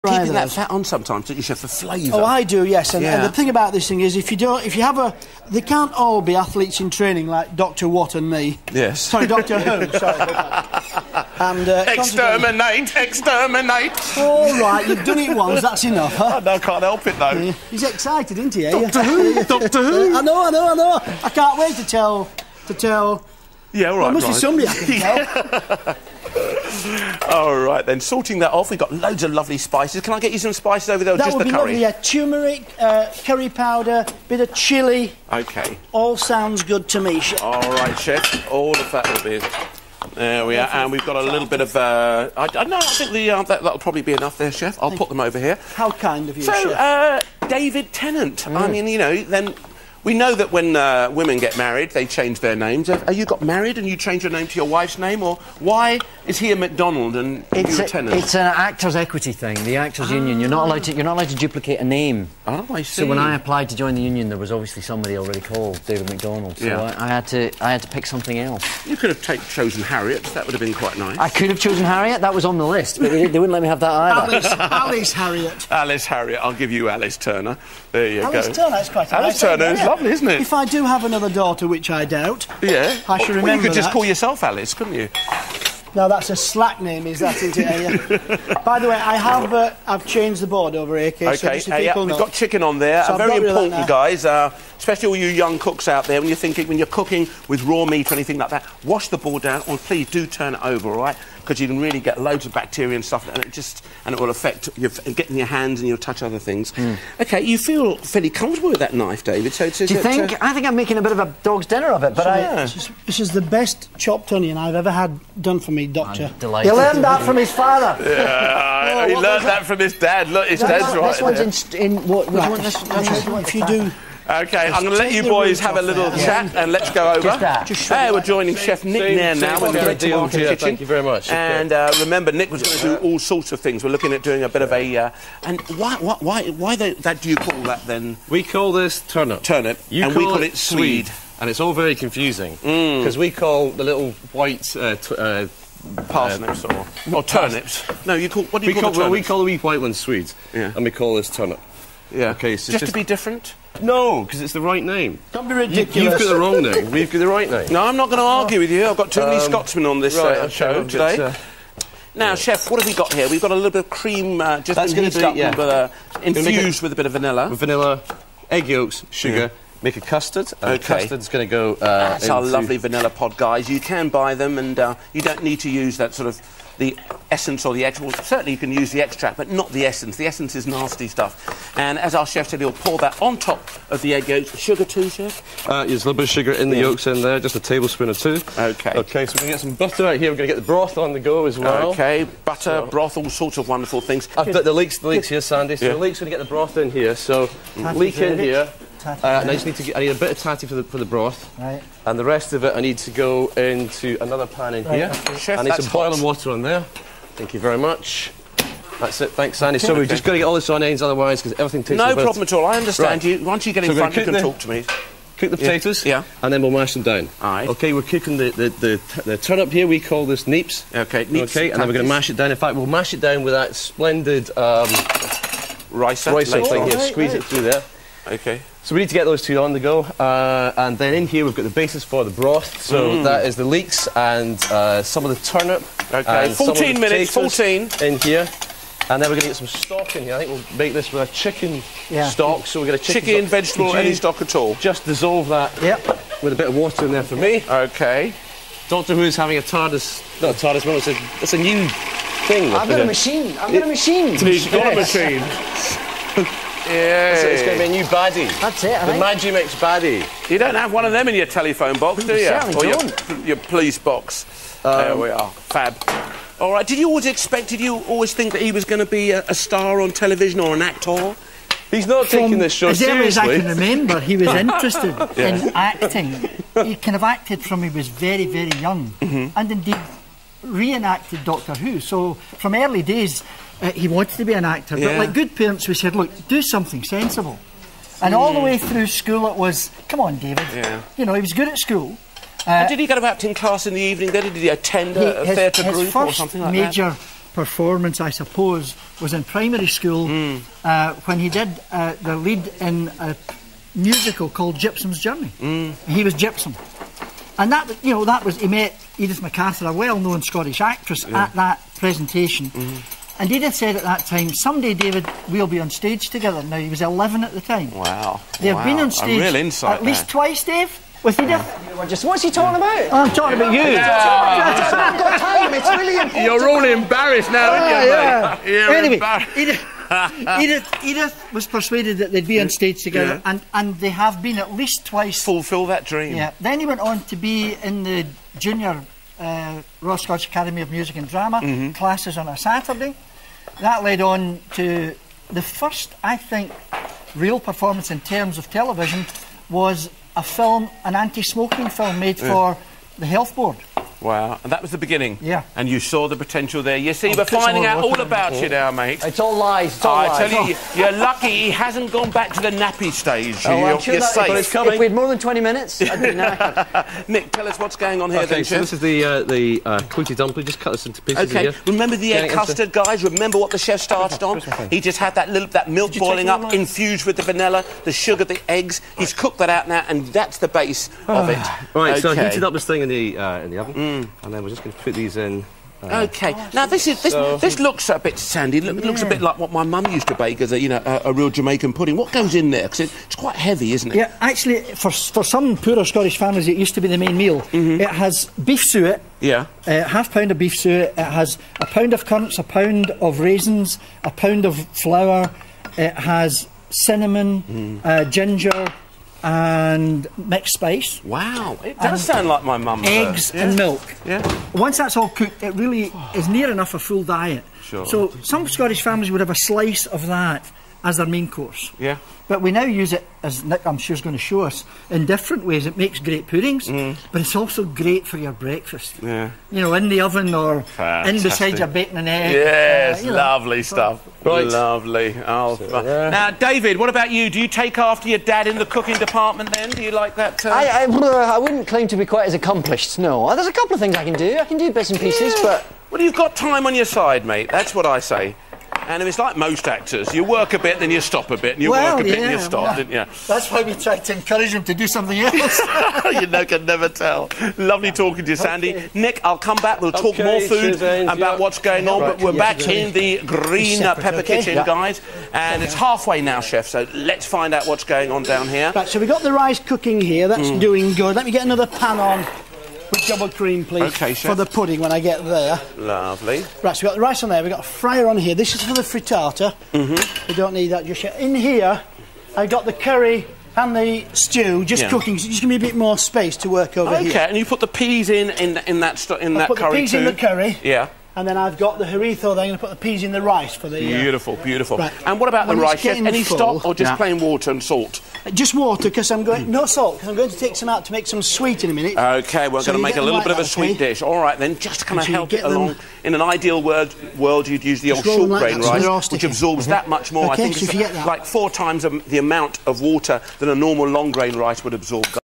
Keeping that fat on sometimes, don't you, Chef, for flavour? Oh, I do, yes. And the thing about this thing is, if you have a, they can't all be athletes in training like Dr. Watt and me. Yes. Sorry, Dr. Who. Sorry. And exterminate, exterminate. All right, you've done it once. That's enough, huh? No, can't help it though. He's excited, isn't he? Doctor Who. Doctor Who. I know. I can't wait to tell. Yeah, all right. Well, must be somebody I can tell. All right, then, sorting that off, we've got loads of lovely spices. Can I get you some spices over there, or just the curry? That would be lovely, yeah. Turmeric, curry powder, bit of chilli. OK. All sounds good to me, Chef. All right, Chef, all of that will be... There we are, and we've got a little bit of... I think that'll probably be enough there, Chef. I'll put them over here. How kind of you, Chef. So, David Tennant. I mean, you know, then... We know that when women get married, they change their names. Have you got married and you changed your name to your wife's name, or why is he a McDonald and you a Tennant? It's an actors' equity thing, the actors' union. You're not allowed to duplicate a name. Oh, I see. So when I applied to join the union, there was obviously somebody already called David McDonald. So I had to pick something else. You could have chosen Harriet. That would have been quite nice. I could have chosen Harriet. That was on the list, but they wouldn't let me have that either. Alice Harriet. Alice Harriet. I'll give you Alice Turner. There you go. Alice Turner. That's quite a Alice Turner is lovely, isn't it? If I do have another daughter, which I doubt, I should remember you could just that. call yourself Alice, couldn't you? No, that's a slack name, is that, isn't it? By the way, I've changed the board over here, so just so people know. We've got chicken on there. So very important, guys, especially all you young cooks out there, when you're cooking with raw meat or anything like that, wash the board down, or please do turn it over, all right? Because you can really get loads of bacteria and stuff, and it will affect getting your hands and you'll touch other things. OK, you feel fairly comfortable with that knife, David. So do you think? I think I'm making a bit of a dog's dinner of it, but This is the best chopped onion I've ever had done for me, Doctor. I'm delighted. He learned that from his father. Yeah, he learned that from his dad. Look, his dad's right. This one's in what? Which one? If you do... OK, I'm going to let you boys have a little chat and let's go over. We're joining Chef Nick Nair now. We're going to the kitchen. Thank you very much. And remember, Nick was going to do all sorts of things. We're looking at doing a bit of a... and why that do you call that then? We call this turnip. Turnip. We call it swede. And it's all very confusing. Because we call the little white... parsnips or turnips. No, you call... What do you call the turnips? We call the wee white ones swedes. Yeah. And we call this turnip. Yeah. Okay, so just to be different? No, because it's the right name. Don't be ridiculous. You've got the wrong name. We've got the right name. No, I'm not going to argue with you. I've got too many Scotsmen on this show today. Now, Chef, what have we got here? We've got a little bit of cream just heated up, infused with a bit of vanilla. With vanilla, egg yolks, sugar. Make a custard. And custard's going to go that's our lovely vanilla pod, guys. You can buy them, and you don't need to use that sort of the essence or the extract. Well, certainly you can use the extract, but not the essence. The essence is nasty stuff. And as our chef said, he'll pour that on top of the egg yolks. Sugar too, Chef? There's a little bit of sugar in the yolks in there, just a tablespoon or two. OK. OK, so we're going to get some butter out here. We're going to get the broth on the go as well. OK, butter, broth, all sorts of wonderful things. I've got the leeks here, Sandy. So the leeks going to get the broth in here. So leek in here. And I just need to I need a bit of tatty for the broth. Right. And the rest of it I need to go into another pan in here. Okay. Chef, I need some boiling water on there. Thank you very much. That's it, thanks, Sandy. So we've just got to get all this on ends, otherwise, because everything takes no problem at all. I understand you. Once you get in front, you can talk to me. Cook the potatoes, and then we'll mash them down. Aye. OK, we're cooking the turnip here. We call this neeps. OK, neeps. OK, and then we're going to mash it down. In fact, we'll mash it down with that splendid ricer thing here. Squeeze it through there. OK. So we need to get those two on the go, and then in here we've got the basis for the broth. So that is the leeks and some of the turnip. OK, 14 minutes, 14. In here. And then we're going to get some stock in here. I think we'll make this with a chicken stock. So we're going to chicken, vegetable, any stock at all. Just dissolve that with a bit of water in there for me. OK. Doctor Who's having a TARDIS, not a TARDIS moment, it's a new thing. I've got a machine. I've got a machine. He's got a machine. Yeah. It's going to be a new baddie. That's it, the Magimix baddie. You don't have one of them in your telephone box, do you? Certainly don't. Your police box. There we are. Fab. All right, did you always think that he was going to be a star on television or an actor? He's not taking this show seriously. As I can remember, he was interested in acting. He kind of acted from he was very, very young. And indeed reenacted Doctor Who. So from early days, he wanted to be an actor. But like good parents, we said, look, do something sensible. And all the way through school, it was, come on, David. You know, he was good at school. Did he go to acting class in the evening? Did he attend a theatre group or something like that? His performance, I suppose, was in primary school when he did the lead in a musical called Gypsum's Journey. He was Gypsum. And that, you know, that was, he met Edith MacArthur, a well-known Scottish actress, at that presentation. And Edith said at that time, someday, David, we'll be on stage together. Now, he was 11 at the time. Wow. They've been on stage a real insight at least twice, Dave, with Edith. What's he talking about? I'm talking about you. I've got time, it's really important. You're all embarrassed now, aren't you, mate? You're Anyway, embarrassed. Edith was persuaded that they'd be on stage together, and they have been at least twice. Fulfil that dream. Yeah. Then he went on to be in the junior Royal Scottish Academy of Music and Drama classes on a Saturday. That led on to the first, I think, real performance in terms of television was a film, an anti-smoking film made for the Health Board. Wow, and that was the beginning. Yeah. And you saw the potential there. You see, we're finding out all about you now, mate. It's all lies. It's all lies. I tell you, you're lucky he hasn't gone back to the nappy stage. I'm sure you're safe. But it's coming. If we had more than 20 minutes, I'd be knackered. Nick, tell us what's going on here. Okay, then, so this is the quilty dumpling. Just cut this into pieces here. Remember the egg custard, guys? Remember what the chef started on? He just had that milk boiling up, infused with the vanilla, the sugar, the eggs. He's cooked that out now, and that's the base of it. Right, so I heated up this thing in the oven, and then we're just going to put these in. Okay. Now this looks a bit sandy. It looks a bit like what my mum used to bake as a real Jamaican pudding. What goes in there? Because it's quite heavy, isn't it? Yeah, actually, for some poorer Scottish families, it used to be the main meal. It has beef suet. Yeah. Half pound of beef suet. It has a pound of currants, a pound of raisins, a pound of flour. It has cinnamon, ginger, and mixed spice. Wow, it does sound like my mum. Eggs and milk. Yeah. Once that's all cooked, it really is near enough a full diet. Sure. So some Scottish families would have a slice of that as their main course. Yeah. But we now use it, as Nick I'm sure is going to show us, in different ways. It makes great puddings, but it's also great for your breakfast. Yeah. You know, in the oven or Fantastic. in beside your bacon and egg. Yes, lovely stuff. Right. Lovely. Oh, now, David, what about you? Do you take after your dad in the cooking department then? Do you like that? I wouldn't claim to be quite as accomplished, no. There's a couple of things I can do. I can do bits and pieces, but... Well, you've got time on your side, mate. That's what I say. And it's like most actors. You work a bit, then you stop a bit, and you work a bit, and you stop, didn't you? That's why we try to encourage them to do something else. You can never tell. Lovely talking to you, Sandy. Okay. Nick, I'll come back. We'll talk more food about what's going on, but we're back in the green pepper kitchen, guys. And it's halfway now, chef, so let's find out what's going on down here. Right, so we've got the rice cooking here. That's doing good. Let me get another pan on with double cream, please, okay, chef, for the pudding when I get there. Lovely. Right, so we've got the rice on there. We've got a fryer on here. This is for the frittata. We don't need that just yet. In here, I've got the curry and the stew just cooking. So just give me a bit more space to work over here. Okay, and you put the peas in that put curry the peas too? in the curry. Yeah. And then I've got the haricot. Then I'm going to put the peas in the rice for the... Beautiful, beautiful. Right. And what about the rice, chef? Any full, stock or just plain water and salt? Just water, because I'm going... No salt, because I'm going to take some out to make some sweet in a minute. Okay, we're going to make a little bit of a sweet dish. All right, then, just to kind of help it along. In an ideal world, you'd use the old short grain rice, which absorbs that much more. I think it's like 4 times the amount of water than a normal long grain rice would absorb.